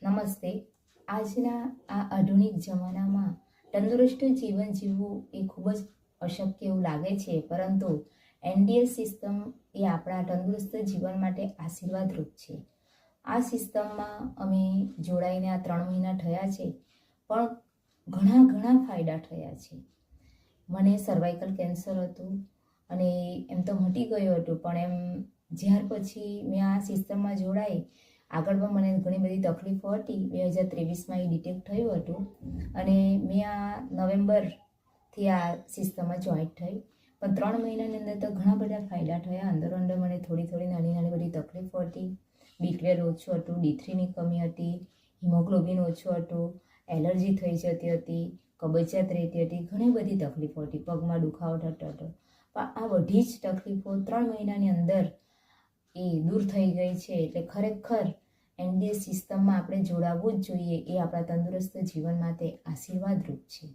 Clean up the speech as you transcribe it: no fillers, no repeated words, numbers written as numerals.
નમસ્તે. આજના આ આધુનિક જમાનામાં તંદુરસ્ત જીવન જીવવું એ ખૂબ જ અશક્ય એવું લાગે છે, પરંતુ એનડીએસ સિસ્ટમ એ આપણા તંદુરસ્ત જીવન માટે આશીર્વાદરૂપ છે. આ સિસ્ટમમાં અમે જોડાઈને આ 3 મહિના થયા છે, પણ ઘણા ફાયદા થયા છે. મને સર્વાઇકલ કેન્સર હતું અને એમ તો મટી ગયું હતું, પણ એમ જ્યાર પછી મેં આ સિસ્ટમમાં જોડાઈ, આગળ પણ મને ઘણી બધી તકલીફો હતી. 2023માં એ ડિટેક્ટ થયું હતું અને મેં આ નવેમ્બરથી આ સિસ્ટમમાં જોઈન્ટ થઈ. પણ 3 મહિનાની અંદર તો ઘણા બધા ફાયદા થયા. અંદર મને થોડી નાની બધી તકલીફો હતી. B12 ઓછું હતું, D3ની કમી હતી, હિમોગ્લોબિન ઓછું હતું, એલર્જી થઈ જતી હતી, કબજિયાત રહેતી હતી, ઘણી બધી તકલીફો હતી, પગમાં દુખાવો થતો હતો. પણ આ બધી જ તકલીફો 3 મહિનાની અંદર એ દૂર થઈ ગઈ છે. એટલે ખરેખર એનડીએસ સિસ્ટમમાં આપણે જોડાવવું જ જોઈએ. એ આપણા તંદુરસ્ત જીવન માટે આશીર્વાદરૂપ છે.